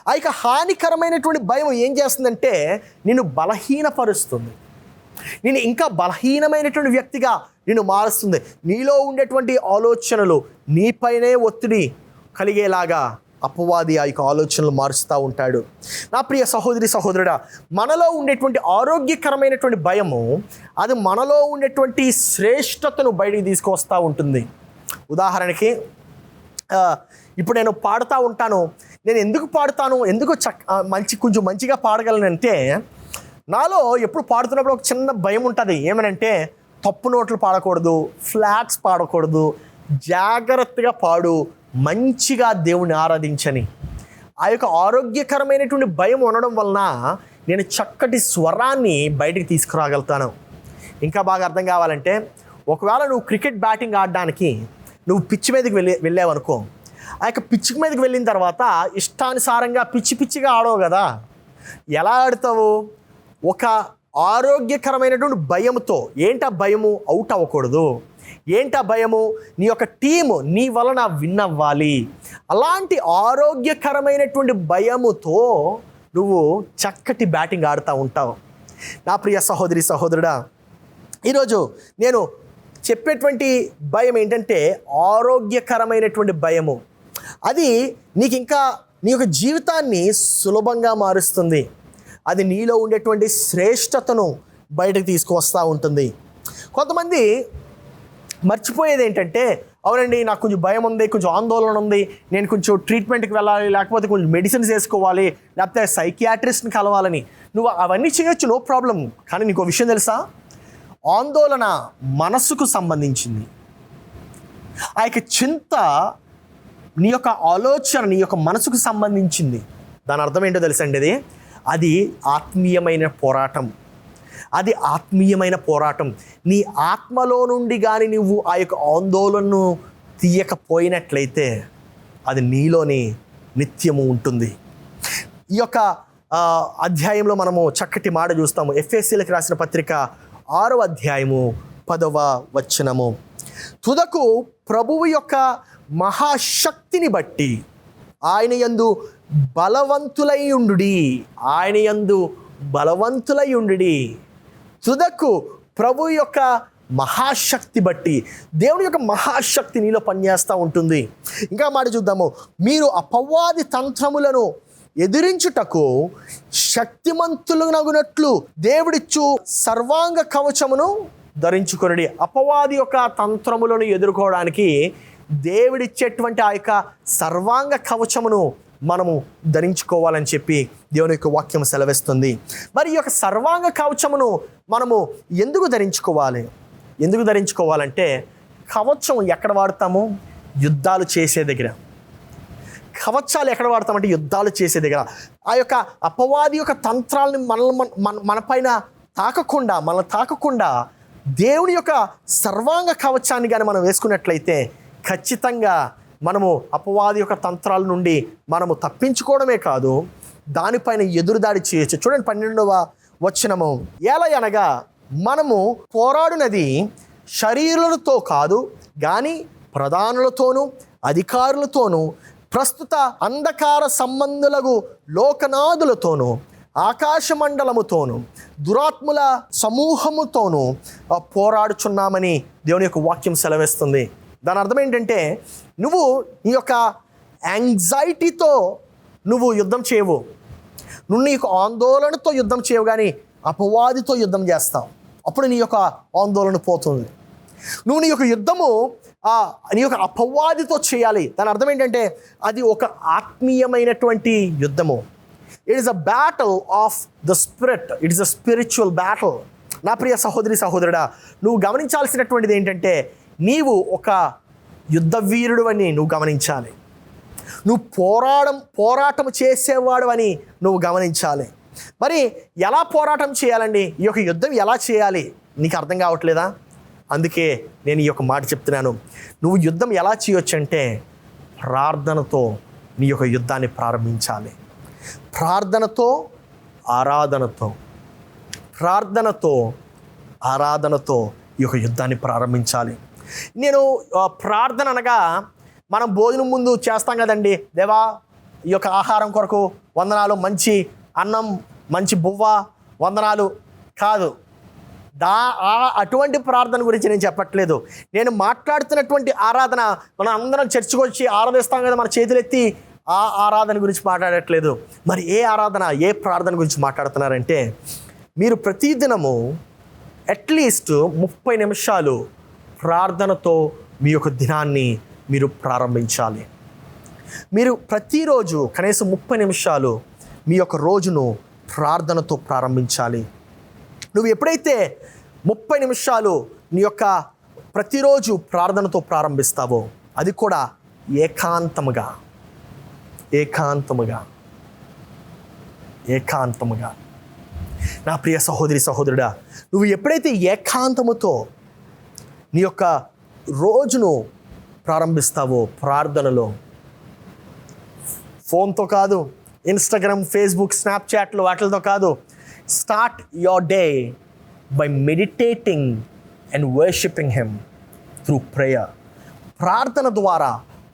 A: ఆ యొక్క హానికరమైనటువంటి భయం ఏం చేస్తుందంటే, నిన్ను బలహీనపరుస్తుంది, నేను ఇంకా బలహీనమైనటువంటి వ్యక్తిగా నిన్ను మారుస్తుంది. నీలో ఉండేటువంటి ఆలోచనలు నీపైనే ఒత్తిడి కలిగేలాగా అపవాది ఆ యొక్క ఆలోచనలు మారుస్తూ ఉంటాడు. నా ప్రియ సహోదరి సహోదరుడా, మనలో ఉండేటువంటి ఆరోగ్యకరమైనటువంటి భయము అది మనలో ఉండేటువంటి శ్రేష్టతను బయటికి తీసుకొస్తూ ఉంటుంది. ఉదాహరణకి ఇప్పుడు నేను పాడుతూ ఉంటాను. నేను ఎందుకు పాడుతాను, ఎందుకు కొంచెం మంచిగా పాడగలనంటే, నాలో ఎప్పుడు పాడుతున్నప్పుడు ఒక చిన్న భయం ఉంటుంది. ఏమనంటే, తప్పు నోట్లు పాడకూడదు, ఫ్లాట్స్ పాడకూడదు, జాగ్రత్తగా పాడు, మంచిగా దేవుని ఆరాధించని. ఆ యొక్క ఆరోగ్యకరమైనటువంటి భయం ఉండడం వలన నేను చక్కటి స్వరాన్ని బయటికి తీసుకురాగలుగుతాను. ఇంకా బాగా అర్థం కావాలంటే, ఒకవేళ నువ్వు క్రికెట్ బ్యాటింగ్ ఆడడానికి నువ్వు పిచ్ మీదకి వెళ్ళావనుకో, ఆ యొక్క పిచ్ మీదకి వెళ్ళిన తర్వాత ఇష్టానుసారంగా పిచ్చిగా ఆడవు కదా. ఎలా ఆడతావు? ఒక ఆరోగ్యకరమైనటువంటి భయంతో. ఏంటి ఆ భయము? అవుట్ అవ్వకూడదు, ఏంటా భయము? నీ యొక్క టీము నీ వలన విన్ అవ్వాలి. అలాంటి ఆరోగ్యకరమైనటువంటి భయముతో నువ్వు చక్కటి బ్యాటింగ్ ఆడుతూ ఉంటావు. నా ప్రియ సహోదరి సహోదరుడా, ఈరోజు నేను చెప్పేటువంటి భయం ఏంటంటే ఆరోగ్యకరమైనటువంటి భయము. అది నీకు ఇంకా నీ యొక్క జీవితాన్ని సులభంగా మారుస్తుంది. అది నీలో ఉండేటువంటి శ్రేష్టతను బయటకు తీసుకువస్తూ ఉంటుంది. కొంతమంది మర్చిపోయేది ఏంటంటే, అవునండి నాకు కొంచెం భయం ఉంది, కొంచెం ఆందోళన ఉంది, నేను కొంచెం ట్రీట్మెంట్కి వెళ్ళాలి, లేకపోతే కొంచెం మెడిసిన్స్ వేసుకోవాలి, లేకపోతే సైకియాట్రిస్ట్ని కలవాలని. నువ్వు అవన్నీ చేయొచ్చు, నో ప్రాబ్లం. కానీ నీకు విషయం తెలుసా? ఆందోళన మనసుకు సంబంధించింది. ఆ యొక్క చింత నీ యొక్క ఆలోచన నీ యొక్క మనసుకు సంబంధించింది. దాని అర్థం ఏంటో తెలుసండి, అది ఆత్మీయమైన పోరాటం. అది ఆత్మీయమైన పోరాటం. నీ ఆత్మలో నుండి కానీ నువ్వు ఆ యొక్క ఆందోళనను తీయకపోయినట్లయితే అది నీలోని నిత్యము ఉంటుంది. ఈ యొక్క అధ్యాయంలో మనము చక్కటి మాట చూస్తాము. ఎఫెసీయులకు రాసిన పత్రిక 6వ అధ్యాయము 10వ వచనము. తుదకు ప్రభువు యొక్క మహాశక్తిని బట్టి ఆయన యందు బలవంతులైయుండుడి. ఆయన యందు బలవంతులైయుండుడి. తుదకు ప్రభు యొక్క మహాశక్తి బట్టి, దేవుని యొక్క మహాశక్తి నీలో పనిచేస్తూ ఉంటుంది. ఇంకా మాట చూద్దాము. మీరు అపవాది తంత్రములను ఎదిరించుటకు శక్తిమంతులనగునట్లు దేవుడిచ్చు సర్వాంగ కవచమును ధరించుకొనుడి. అపవాది యొక్క తంత్రములను ఎదుర్కోవడానికి దేవుడిచ్చేటువంటి ఆ యొక్క సర్వాంగ కవచమును మనము ధరించుకోవాలని చెప్పి దేవుని యొక్క వాక్యం సెలవిస్తుంది. మరి ఈ యొక్క సర్వాంగ కవచమును మనము ఎందుకు ధరించుకోవాలి? ఎందుకు ధరించుకోవాలంటే, కవచం ఎక్కడ వాడతాము? యుద్ధాలు చేసే దగ్గర. కవచాలు ఎక్కడ వాడతామంటే యుద్ధాలు చేసే దగ్గర. ఆ యొక్క అపవాది యొక్క తంత్రాలని మనపైన మనల్ని తాకకుండా దేవుని యొక్క సర్వాంగ కవచాన్ని కానీ మనం వేసుకున్నట్లయితే ఖచ్చితంగా మనము అపవాది యొక్క తంత్రాల నుండి మనము తప్పించుకోవడమే కాదు, దానిపైన ఎదురుదాడి చేయొచ్చు. చూడండి 12వ వచనము. ఎలయనగా మనము పోరాడునది శరీరులతో కాదు కానీ ప్రధానులతోనూ అధికారులతోనూ ప్రస్తుత అంధకార సంబంధులకు లోకనాథులతోనూ ఆకాశమండలముతోనూ దురాత్ముల సమూహముతోనూ పోరాడుచున్నామని దేవుని యొక్క వాక్యం సెలవిస్తుంది. దాని అర్థం ఏంటంటే, నువ్వు నీ యొక్క యాంగ్జైటీతో నువ్వు యుద్ధం చేయవు, నువ్వు నీ యొక్క ఆందోళనతో యుద్ధం చేయవు, కానీ అపవాదితో యుద్ధం చేస్తావు. అప్పుడు నీ యొక్క ఆందోళన పోతుంది. నువ్వు నీ యొక్క యుద్ధము నీ యొక్క అపవాదితో చేయాలి. దాని అర్థం ఏంటంటే, అది ఒక ఆత్మీయమైనటువంటి యుద్ధము. It is a battle of the spirit. It is a spiritual battle. నా ప్రియ సహోదరి సహోదరుడా, నువ్వు గమనించాల్సినటువంటిది ఏంటంటే, నీవు ఒక యుద్ధ వీరుడు అని నువ్వు గమనించాలి. నువ్వు పోరాటం చేసేవాడు అని నువ్వు గమనించాలి. మరి ఎలా పోరాటం చేయాలండి? ఈ యొక్క యుద్ధం ఎలా చేయాలి? నీకు అర్థం కావట్లేదా? అందుకే నేను ఈ యొక్క మాట చెప్తున్నాను. నువ్వు యుద్ధం ఎలా చేయొచ్చు అంటే, ప్రార్థనతో నీ యొక్క యుద్ధాన్ని ప్రారంభించాలి. ప్రార్థనతో ఆరాధనతో ఈ యొక్క యుద్ధాన్ని ప్రారంభించాలి. నేను ప్రార్థన అనగా మనం భోజనం ముందు చేస్తాం కదండి, దేవా ఈ యొక్క ఆహారం కొరకు వందనాలు, మంచి అన్నం, మంచి బువ్వ వందనాలు కాదు. అటువంటి ప్రార్థన గురించి నేను చెప్పట్లేదు. నేను మాట్లాడుతున్నటువంటి ఆరాధన, మనం అందరం చర్చికి వచ్చి ఆరాధిస్తాం కదా, మన చేతులెత్తి ఆ ఆరాధన గురించి మాట్లాడట్లేదు. మరి ఏ ఆరాధన, ఏ ప్రార్థన గురించి మాట్లాడుతున్నారంటే, మీరు ప్రతిదినము అట్లీస్ట్ 30 నిమిషాలు ప్రార్థనతో మీ యొక్క దినాన్ని మీరు ప్రారంభించాలి. మీరు ప్రతిరోజు కనీసం 30 నిమిషాలు మీ యొక్క రోజును ప్రార్థనతో ప్రారంభించాలి. నువ్వు ఎప్పుడైతే 30 నిమిషాలు నీ యొక్క ప్రతిరోజు ప్రార్థనతో ప్రారంభిస్తావో, అది కూడా ఏకాంతముగా నా ప్రియ సహోదరి సహోదరుడా, నువ్వు ఎప్పుడైతే ఏకాంతముతో నీ యొక్క రోజును ప్రారంభిస్తావో ప్రార్థనలో, ఫోన్తో కాదు, ఇన్స్టాగ్రామ్, ఫేస్బుక్, స్నాప్చాట్లు వాటితో కాదు, start your day by meditating and worshipping him. Through prayer. ప్రార్థన ద్వారా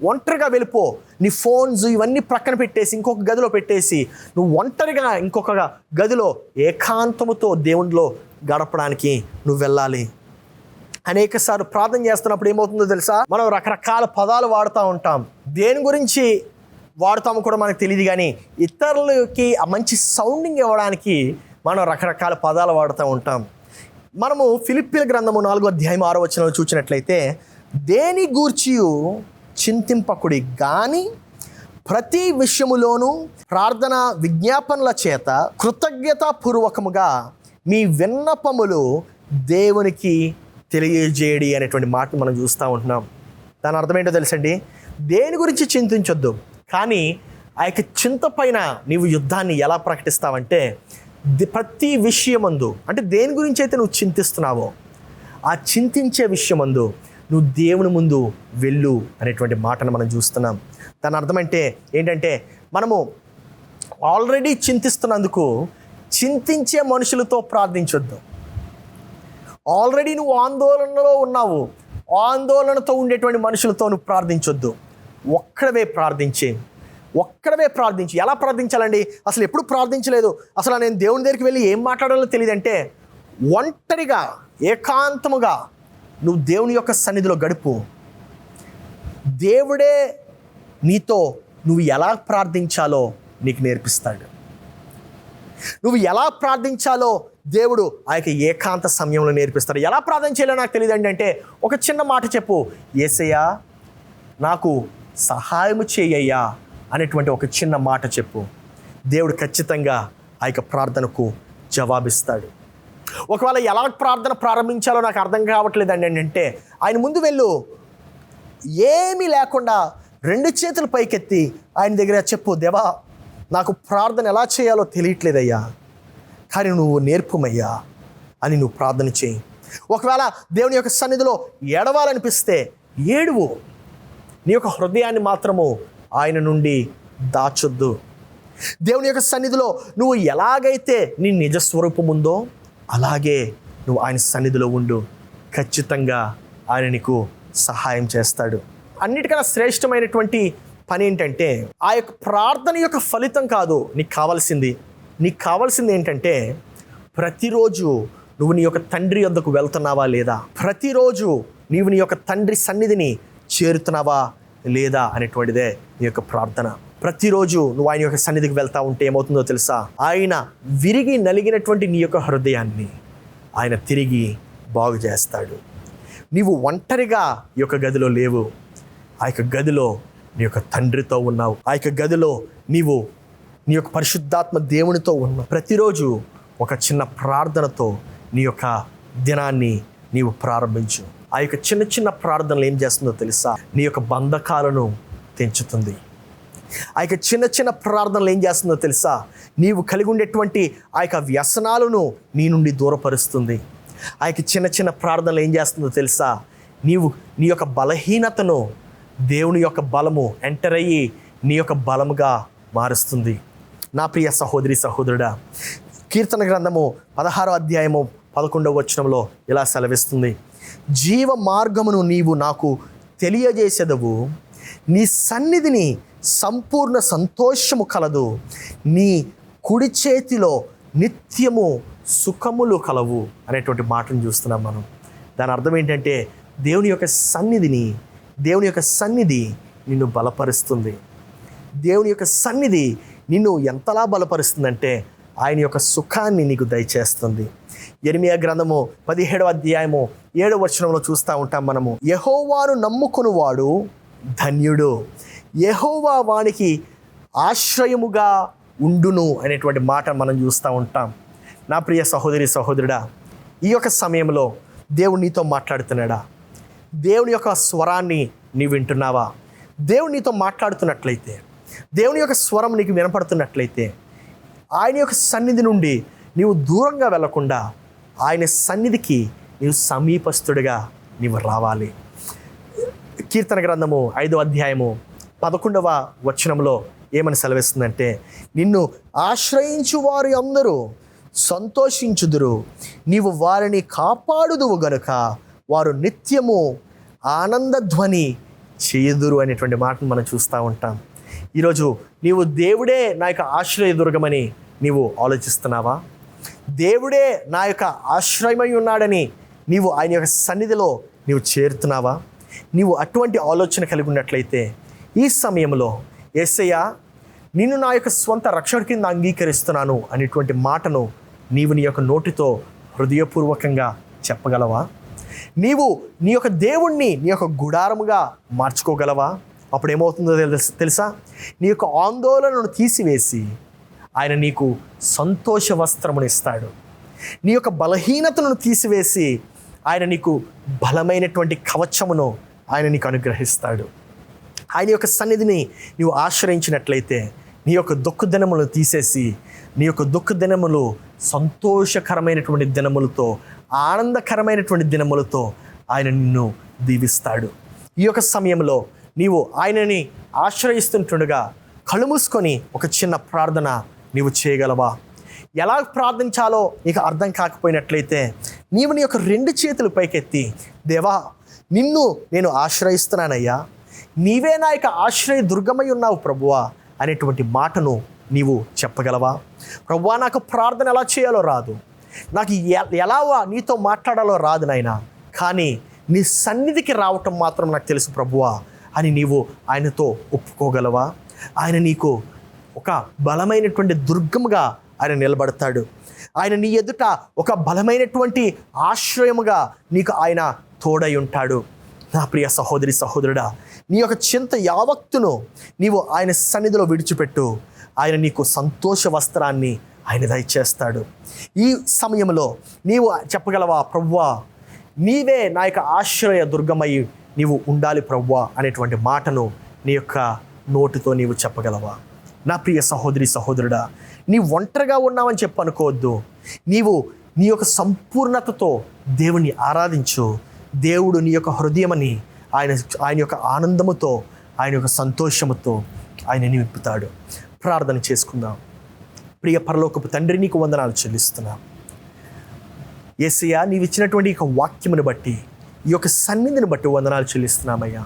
A: ఒంటరిగా వెళ్ళిపో. నీ ఫోన్స్ ఇవన్నీ ప్రక్కన పెట్టేసి ఇంకొక గదిలో పెట్టేసి నువ్వు ఒంటరిగా ఇంకొక గదిలో ఏకాంతముతో దేవునిలో గడపడానికి నువ్వు వెళ్ళాలి. అనేకసార్లు ప్రార్థన చేస్తున్నప్పుడు ఏమవుతుందో తెలుసా, మనం రకరకాల పదాలు వాడుతూ ఉంటాం. దేని గురించి వాడుతాము కూడా మనకు తెలియదు, కానీ ఇతరులకి ఆ మంచి సౌండింగ్ ఇవ్వడానికి మనం రకరకాల పదాలు వాడుతూ ఉంటాం. మనము ఫిలిప్పీల గ్రంథము 4వ అధ్యాయం 6వ వచనంలో చూసినట్లయితే, దేని గూర్చియు చింతింపకుడి గాని ప్రతి విషయములోనూ ప్రార్థన విజ్ఞాపనల చేత కృతజ్ఞతాపూర్వకముగా మీ విన్నపములు దేవునికి తెలియజేయడి అనేటువంటి మాటను మనం చూస్తూ ఉంటున్నాం. దాని అర్థం ఏంటో తెలుసండి, దేని గురించి చింతించొద్దు, కానీ ఆ యొక్క చింత పైన నీవు యుద్ధాన్ని ఎలా ప్రకటిస్తావంటే ప్రతి విషయమందు, అంటే దేని గురించి అయితే నువ్వు చింతిస్తున్నావో ఆ చింతించే విషయమందు నువ్వు దేవుని ముందు వెళ్ళు అనేటువంటి మాటను మనం చూస్తున్నాం. దాని అర్థం అంటే ఏంటంటే, మనము ఆల్రెడీ చింతిస్తున్నందుకు చింతించే మనుషులతో ప్రార్థించొద్దు. ఆల్రెడీ నువ్వు ఆందోళనలో ఉన్నావు, ఆందోళనతో ఉండేటువంటి మనుషులతో నువ్వు ప్రార్థించొద్దు. ఒక్కడవే ప్రార్థించి. ఎలా ప్రార్థించాలండి? అసలు ఎప్పుడు ప్రార్థించలేదు, అసలు నేను దేవుని దగ్గరికి వెళ్ళి ఏం మాట్లాడాలో తెలియదంటే, ఒంటరిగా ఏకాంతముగా నువ్వు దేవుని యొక్క సన్నిధిలో గడుపు. దేవుడే నీతో నువ్వు ఎలా ప్రార్థించాలో నీకు నేర్పిస్తాడు. నువ్వు ఎలా ప్రార్థించాలో దేవుడు ఆ యొక్క ఏకాంత సమయంలో నేర్పిస్తాడు. ఎలా ప్రార్థన చేయాలో నాకు తెలియదండి అంటే ఒక చిన్న మాట చెప్పు, యేసయ్యా నాకు సహాయము చేయయ్యా అనేటువంటి ఒక చిన్న మాట చెప్పు. దేవుడు ఖచ్చితంగా ఆ యొక్క ప్రార్థనకు జవాబిస్తాడు. ఒకవేళ ఎలా ప్రార్థన ప్రారంభించాలో నాకు అర్థం కావట్లేదండి అంటే, ఆయన ముందు వెళ్ళు, ఏమీ లేకుండా 2 చేతులు పైకెత్తి ఆయన దగ్గర చెప్పు, దేవా నాకు ప్రార్థన ఎలా చేయాలో తెలియట్లేదయ్యా, కానీ నువ్వు నేర్పుమయ్యా అని నువ్వు ప్రార్థన చేయి. ఒకవేళ దేవుని యొక్క సన్నిధిలో ఏడవాలనిపిస్తే ఏడువు. నీ యొక్క హృదయాన్ని మాత్రము ఆయన నుండి దాచొద్దు. దేవుని యొక్క సన్నిధిలో నువ్వు ఎలాగైతే నీ నిజస్వరూపం ఉందో అలాగే నువ్వు ఆయన సన్నిధిలో ఉండు. ఖచ్చితంగా ఆయన నీకు సహాయం చేస్తాడు. అన్నిటికన్నా శ్రేష్టమైనటువంటి పని ఏంటంటే, ఆ యొక్క ప్రార్థన యొక్క ఫలితం కాదు నీకు కావాల్సింది ఏంటంటే, ప్రతిరోజు నువ్వు నీ యొక్క తండ్రి వద్దకు వెళ్తున్నావా లేదా, ప్రతిరోజు నీవు నీ యొక్క తండ్రి సన్నిధిని చేరుతున్నావా లేదా అనేటువంటిదే నీ యొక్క ప్రార్థన. ప్రతిరోజు నువ్వు ఆయన యొక్క సన్నిధికి వెళ్తా ఉంటే ఏమవుతుందో తెలుసా, ఆయన విరిగి నలిగినటువంటి నీ యొక్క హృదయాన్ని ఆయన తిరిగి బాగు చేస్తాడు. నీవు ఒంటరిగా ఈ యొక్క గదిలో లేవు, ఆ యొక్క గదిలో నీ యొక్క తండ్రితో ఉన్నావు. ఆ యొక్క గదిలో నీవు నీ యొక్క పరిశుద్ధాత్మ దేవునితో ఉన్నావు. ప్రతిరోజు ఒక చిన్న ప్రార్థనతో నీ యొక్క దినాన్ని నీవు ప్రారంభించు. ఆ యొక్క చిన్న చిన్న ప్రార్థనలు ఏం చేస్తుందో తెలుసా, నీ యొక్క బంధకాలను తెంచుతుంది. ఆ యొక్క చిన్న చిన్న ప్రార్థనలు ఏం చేస్తుందో తెలుసా, నీవు కలిగి ఉండేటువంటి ఆ యొక్క వ్యసనాలను నీ నుండి దూరపరుస్తుంది. ఆ యొక్క చిన్న చిన్న ప్రార్థనలు ఏం చేస్తుందో తెలుసా, నీవు నీ యొక్క బలహీనతను దేవుని యొక్క బలము ఎంటర్ అయ్యి నీ యొక్క బలముగా మారుస్తుంది. నా ప్రియ సహోదరి సహోదరుడా, కీర్తన గ్రంథము 16వ అధ్యాయము 11వ వచనంలో ఇలా సెలవిస్తుంది, జీవ మార్గమును నీవు నాకు తెలియజేసేదవు, నీ సన్నిధిని సంపూర్ణ సంతోషము కలదు, నీ కుడి చేతిలో నిత్యము సుఖములు కలవు అనేటువంటి మాటను చూస్తున్నాం మనం. దాని అర్థం ఏంటంటే, దేవుని యొక్క సన్నిధి నిన్ను బలపరుస్తుంది. దేవుని యొక్క సన్నిధి నిన్ను ఎంతలా బలపరుస్తుందంటే ఆయన యొక్క సుఖాన్ని నీకు దయచేస్తుంది. యెరెమీయా గ్రంథము 17వ అధ్యాయము 7వ వచనంలో చూస్తూ ఉంటాం మనము, యెహోవాను నమ్ముకొనువాడు ధన్యుడు, యెహోవా వానికి ఆశ్రయముగా ఉండును అనేటువంటి మాట మనం చూస్తూ ఉంటాం. నా ప్రియ సహోదరి సహోదరుడా, ఈ యొక్క సమయంలో దేవుడు నీతో మాట్లాడుతున్నాడా? దేవుని యొక్క స్వరాన్ని నీవు వింటున్నావా? దేవుడు నీతో మాట్లాడుతున్నట్లయితే, దేవుని యొక్క స్వరం నీకు వినపడుతున్నట్లయితే, ఆయన యొక్క సన్నిధి నుండి నీవు దూరంగా వెళ్లకుండా ఆయన సన్నిధికి నీవు సమీపస్తుడిగా నీవు రావాలి. కీర్తన గ్రంథము 5వ అధ్యాయము 11వ వచనంలో ఏమని సెలవిస్తుందంటే, నిన్ను ఆశ్రయించు వారు అందరూ సంతోషించుదురు, నీవు వారిని కాపాడుదువు గనుక వారు నిత్యము ఆనందధ్వని చేయుదురు అనేటువంటి మాటను మనం చూస్తూ ఉంటాం. ఈరోజు నీవు దేవుడే నా యొక్క ఆశ్రయదుర్గమని నీవు ఆలోచిస్తున్నావా? దేవుడే నా యొక్క ఆశ్రయమై ఉన్నాడని నీవు ఆయన యొక్క సన్నిధిలో నీవు చేరుతున్నావా? నీవు అటువంటి ఆలోచన కలిగి ఉన్నట్లయితే ఈ సమయంలో యేసయ్యా నిన్ను నా యొక్క స్వంత రక్షణ కింద అంగీకరిస్తున్నాను అనేటువంటి మాటను నీవు నీ యొక్క నోటితో హృదయపూర్వకంగా చెప్పగలవా? నీవు నీ యొక్క దేవుణ్ణి నీ యొక్క గుడారముగా మార్చుకోగలవా? అప్పుడు ఏమవుతుందో తెలుసా? నీ యొక్క ఆందోళనను తీసివేసి ఆయన నీకు సంతోష వస్త్రమును ఇస్తాడు. నీ యొక్క బలహీనతను తీసివేసి ఆయన నీకు బలమైనటువంటి కవచమును ఆయన నీకు అనుగ్రహిస్తాడు. ఆయన యొక్క సన్నిధిని నీవు ఆశ్రయించినట్లయితే నీ యొక్క దుఃఖ దినములను తీసేసి నీ యొక్క దుఃఖ దినములు సంతోషకరమైనటువంటి దినములతో, ఆనందకరమైనటువంటి దినములతో ఆయన నిన్ను దీవిస్తాడు. ఈ యొక్క సమయంలో నీవు ఆయనని ఆశ్రయిస్తుంటుండగా కళ్ళు మూసుకొని ఒక చిన్న ప్రార్థన నీవు చేయగలవా? ఎలా ప్రార్థించాలో నీకు అర్థం కాకపోయినట్లయితే నీవు నీ యొక్క 2 చేతులు పైకెత్తి, దేవా నిన్ను నేను ఆశ్రయిస్తున్నానయ్యా, నీవే నా యొక్క ఆశ్రయ దుర్గమై ఉన్నావు ప్రభువా అనేటువంటి మాటను నీవు చెప్పగలవా? ప్రభువా నాకు ప్రార్థన ఎలా చేయాలో రాదు, నాకు ఎలా నీతో మాట్లాడాలో రాదు నాయనా, కానీ నీ సన్నిధికి రావటం మాత్రం నాకు తెలుసు ప్రభువా అని నీవు ఆయనతో ఒప్పుకోగలవా? ఆయన నీకు ఒక బలమైనటువంటి దుర్గముగా ఆయన నిలబడతాడు. ఆయన నీ ఎదుట ఒక బలమైనటువంటి ఆశ్రయముగా నీకు ఆయన తోడై ఉంటాడు. నా ప్రియ సహోదరి సహోదరుడా, నీ యొక్క చింత యావత్తును నీవు ఆయన సన్నిధిలో విడిచిపెట్టు. ఆయన నీకు సంతోష వస్త్రాన్ని ఆయన దయచేస్తాడు. ఈ సమయంలో నీవు చెప్పగలవా, ప్రభువా నీవే నా యొక్క ఆశ్రయ దుర్గమై నీవు ఉండాలి ప్రభువా అనేటువంటి మాటను నీ యొక్క నోటితో నీవు చెప్పగలవా? నా ప్రియ సహోదరి సహోదరుడా, నీ ఒంటరిగా ఉన్నావని చెప్పి అనుకోవద్దు. నీవు నీ యొక్క సంపూర్ణతతో దేవుని ఆరాధించు. దేవుడు నీ యొక్క హృదయమని ఆయన యొక్క ఆనందముతో, ఆయన యొక్క సంతోషముతో ఆయన నింపుతాడు. ప్రార్థన చేసుకుందాం. ప్రియ పరలోకపు తండ్రి, నీకు వందనాలు చెల్లిస్తున్నాం. యేసయ్యా నీవు ఇచ్చినటువంటి ఈ వాక్యమును బట్టి, ఈ యొక్క సన్నిధిని బట్టి వందనాలు చెల్లిస్తున్నామయ్యా.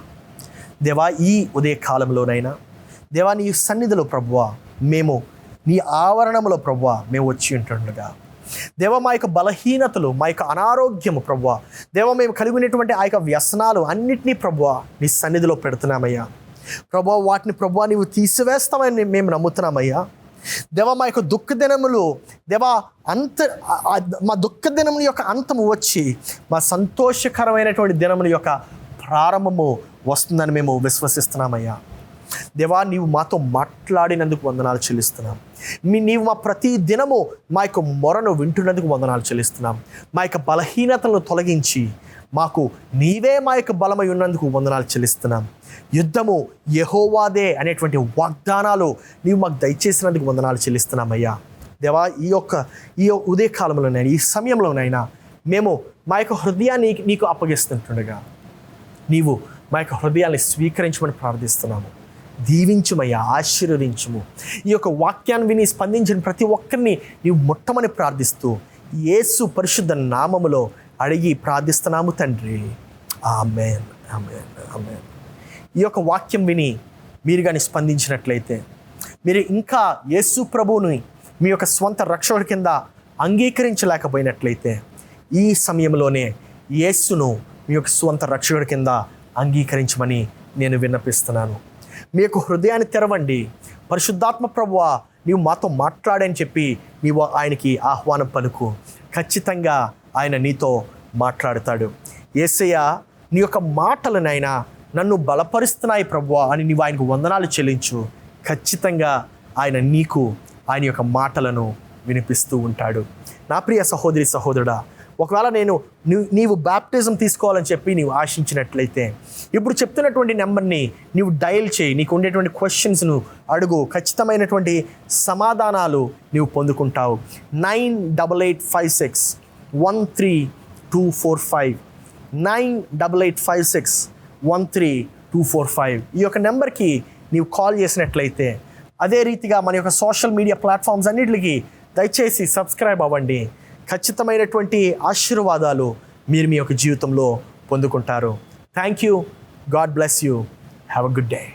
A: దేవా ఈ ఉదయ కాలంలోనైనా దేవా నీ సన్నిధిలో ప్రభువా మేము నీ ఆవరణములో ప్రభువా మేము వచ్చి ఉంటుండగా దేవా మా యొక్క బలహీనతలు, మా యొక్క అనారోగ్యము ప్రభువా దేవా మేము కలిగి ఉన్నటువంటి ఆ యొక్క వ్యసనాలు అన్నిటినీ ప్రభువా నీ సన్నిధిలో పెడుతున్నామయ్యా. ప్రభువా వాటిని ప్రభువా నీవు తీసివేస్తామని మేము నమ్ముతున్నామయ్యా. దేవా మా యొక్క దుఃఖ దినములు దేవా మా దుఃఖ దినముల యొక్క అంతము వచ్చి మా సంతోషకరమైనటువంటి దినముల యొక్క ప్రారంభము వస్తుందని మేము విశ్వసిస్తున్నామయ్యా. దేవా నీవు మాతో మాట్లాడినందుకు వందనాలు చెల్లిస్తున్నాం. నీవు మా ప్రతి దినము మా యొక్క మొరను వింటున్నందుకు వందనాలు చెల్లిస్తున్నాం. మా యొక్క బలహీనతలను తొలగించి మాకు నీవే మా యొక్క బలమై ఉన్నందుకు వందనాలు చెల్లిస్తున్నాం. యుద్ధము యెహోవాదే అనేటువంటి వాగ్దానాలు నీవు మాకు దయచేసినందుకు వందనాలు చెల్లిస్తున్నామయ్యా. దేవా ఈ ఉదయకాలంలోనైనా, ఈ సమయంలోనైనా మేము మా యొక్క హృదయాన్ని నీకు అప్పగిస్తుంటుండగా నీవు మా యొక్క హృదయాన్ని స్వీకరించమని ప్రార్థిస్తున్నాము. దీవించుమయ్యా, ఆశీర్వదించుము. ఈ యొక్క వాక్యాన్ని విని స్పందించిన ప్రతి ఒక్కరిని నీవు ముట్టమని ప్రార్థిస్తూ యేసు పరిశుద్ధ నామములో అడిగి ప్రార్థిస్తున్నాము తండ్రి. ఆమేన్, ఆమేన్, ఆమేన్. ఈ యొక్క వాక్యం విని మీరు కానీ స్పందించినట్లయితే, మీరు ఇంకా యేసు ప్రభువుని మీ యొక్క స్వంత రక్షకుడి కింద అంగీకరించలేకపోయినట్లయితే ఈ సమయంలోనే యేసును మీ యొక్క స్వంత రక్షకుడి కింద అంగీకరించమని నేను విన్నపిస్తున్నాను. మీ యొక్క హృదయాన్ని తెరవండి. పరిశుద్ధాత్మ ప్రభువా నీవు మాతో మాట్లాడని చెప్పి నీవు ఆయనకి ఆహ్వానం పలుకు. ఖచ్చితంగా ఆయన నీతో మాట్లాడతాడు. యేసయ్య నీ యొక్క మాటలనైనా నన్ను బలపరుస్తున్నాయి ప్రభువా అని నీవు ఆయనకు వందనాలు చెల్లించు. ఖచ్చితంగా ఆయన నీకు ఆయన యొక్క మాటలను వినిపిస్తూ ఉంటాడు. నా ప్రియ సహోదరి సహోదరుడా, ఒకవేళ నీవు బ్యాప్టిజం తీసుకోవాలని చెప్పి నీవు ఆశించినట్లయితే ఇప్పుడు చెప్తున్నటువంటి నెంబర్ని నీవు డయల్ చేయి. నీకు ఉండేటువంటి క్వశ్చన్స్ను అడుగు. ఖచ్చితమైనటువంటి సమాధానాలు నీవు పొందుకుంటావు. 9885613245 9885613245 ఈ యొక్క నెంబర్కి నీవు కాల్ చేసినట్లయితే, అదే రీతిగా మన యొక్క సోషల్ మీడియా ప్లాట్ఫామ్స్ అన్నిటికీ దయచేసి సబ్స్క్రైబ్ అవ్వండి. ఖచ్చితమైనటువంటి ఆశీర్వాదాలు మీరు మీ యొక్క జీవితంలో పొందుకుంటారు. Thank you. God bless you. Have a good day.